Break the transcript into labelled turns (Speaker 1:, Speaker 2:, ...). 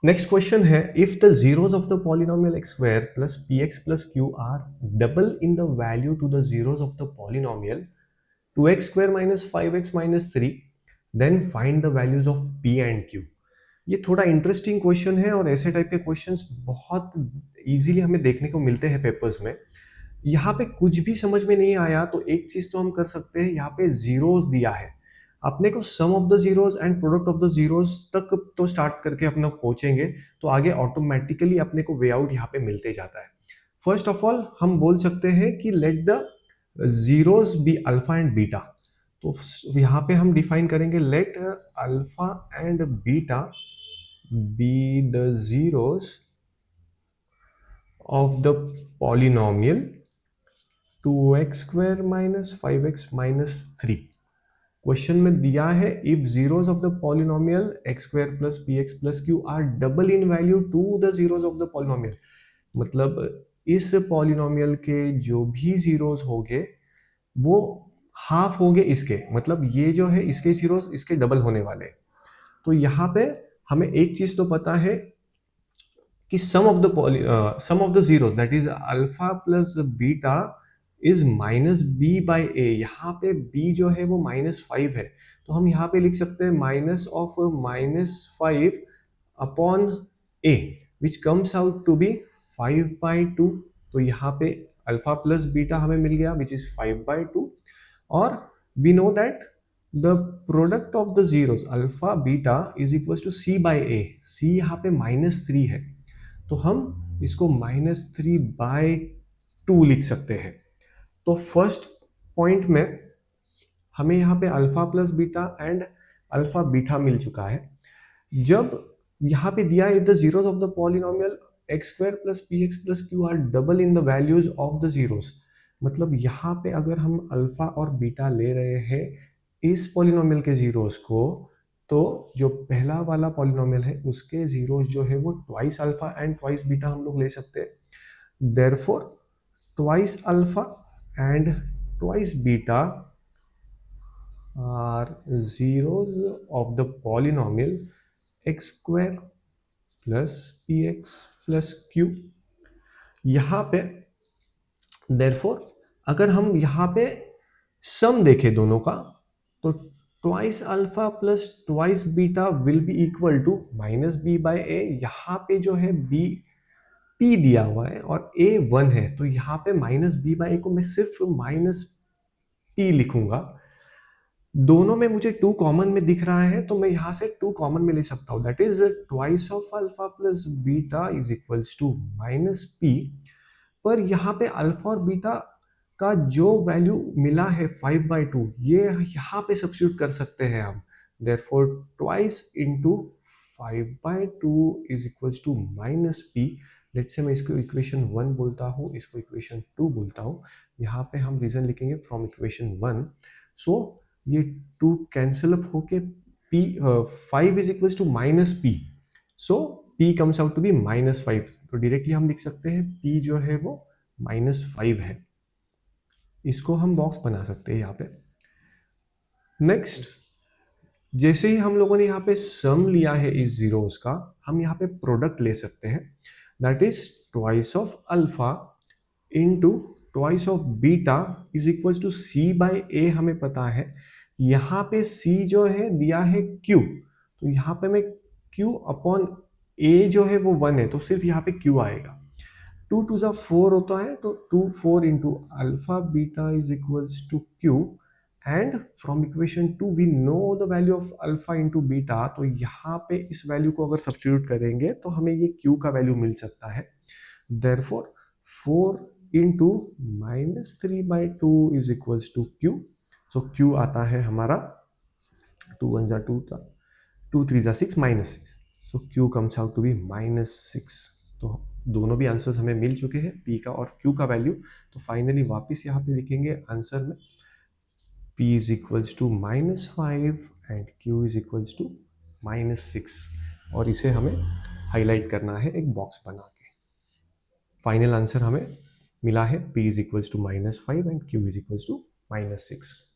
Speaker 1: Next question है, if the zeros of the polynomial x square plus px plus q are double in the value to the zeros of the polynomial 2x square minus 5x minus 3, then find the values of p and q. ये थोड़ा interesting question है और ऐसे type के questions बहुत easily हमें देखने को मिलते हैं पेपर्स में। यहाँ पे कुछ भी समझ में नहीं आया तो एक चीज तो हम कर सकते हैं, यहाँ पे जीरोस दिया है, अपने को sum of the zeros and product of the zeros तक तो स्टार्ट करके अपना पहुंचेंगे तो आगे ऑटोमेटिकली अपने को वे आउट यहाँ पे मिलते जाता है। फर्स्ट ऑफ ऑल हम बोल सकते हैं कि let the zeros be alpha and beta. तो यहाँ पे हम डिफाइन करेंगे let alpha and beta be the zeros of the polynomial 2x square minus 5x minus 3। Question में दिया है if zeros of the polynomial x square plus p x plus q are double in value to the zeros of the polynomial, मतलब इस polynomial के जो भी zeros होंगे वो हाफ होंगे इसके, मतलब ये जो है इसके जीरोस इसके डबल होने वाले। तो यहाँ पे हमें एक चीज तो पता है कि sum of the zeros that is alpha plus beta is minus b by a. यहाँ पे b जो है वो -5 है, तो हम यहाँ पे लिख सकते हैं minus of -5 upon a which comes out to be 5/2। तो यहाँ पे अल्फा प्लस बीटा हमें मिल गया विच इज 5/2, और we know that the product of the zeros alpha beta is equal to c by a. c यहाँ पे -3 है, तो हम इसको -3/2 लिख सकते हैं। तो फर्स्ट पॉइंट में हमें यहाँ पे alpha plus beta and alpha beta मिल चुका है। जब यहाँ पे दिया if the zeros of the polynomial x square plus p x plus q are double in the values of the zeros, मतलब यहाँ पे अगर हम अल्फा और बीटा ले रहे हैं इस पॉलिनोमियल के जीरोस को, तो जो पहला वाला पॉलिनोमियल है उसके जीरोस जो है वो twice alpha and twice beta हम लोग ले सकते हैं। Therefore twice alpha and twice beta are zeros of the polynomial x square plus px plus q। यहाँ पे therefore अगर हम यहाँ पे सम देखें दोनों का, तो twice alpha plus twice beta will be equal to minus b by a. यहाँ पे जो है बी p दिया हुआ है और a 1 है, तो यहाँ पे माइनस बी बाई ए को मैं सिर्फ माइनस p लिखूंगा। दोनों में मुझे 2 कॉमन में दिख रहा है, तो मैं यहां से 2 कॉमन में ले सकता हूं, that is twice of alpha plus beta is equals to minus p। पर यहाँ पे अल्फा और बीटा का जो वैल्यू मिला है 5/2, ये यहाँ पे सब्स्टिट्यूट कर सकते हैं हम। Therefore twice into 5/2 is equals to minus p। Let's say मैं इसको इक्वेशन 1 बोलता हूँ, इसको इक्वेशन 2 बोलता हूँ। यहाँ पे हम रीजन लिखेंगे फ्रॉम इक्वेशन 1। सो ये 2 कैंसिल अप होके p 5 is equals to minus p, so p comes out to be -5। तो डायरेक्टली हम लिख सकते हैं p जो है वो -5 है। इसको हम बॉक्स बना सकते हैं यहाँ पे। नेक्स्ट, जैसे ही हम लोगों ने यहाँ पे सम लिया है इस जीरोस का, हम यहाँ पे प्रोडक्ट ले सकते हैं, that is twice of alpha into twice of beta is equals to c by a. हमें पता है यहाँ पे c जो है दिया है q, तो यहाँ पे मैं q अपॉन a जो है वो 1 है, तो सिर्फ यहाँ पे q आएगा। 2 2 जा 4 होता है, तो 2 4 into alpha beta is equals to q, and from equation 2 we know the value of alpha into beta. तो यहाँ पे इस वैल्यू को अगर सब्स्टिट्यूट करेंगे तो हमें ये q का वैल्यू मिल सकता है। Therefore 4 into -3/2 is equals to q। So q आता है हमारा 2 1 जा 2 था, 2 3 जा 6 -6, so q comes out to be -6। तो दोनों भी आंसर्स हमें मिल चुके हैं, p का और q का वैल्यू। तो फाइनली वापस यहाँ पे लिखेंगे आंसर में p is equals to -5 and q is equals to -6, और इसे हमें हाईलाइट करना है एक बॉक्स बना के। फाइनल आंसर हमें मिला है p is equals to -5 and q is equals to -6।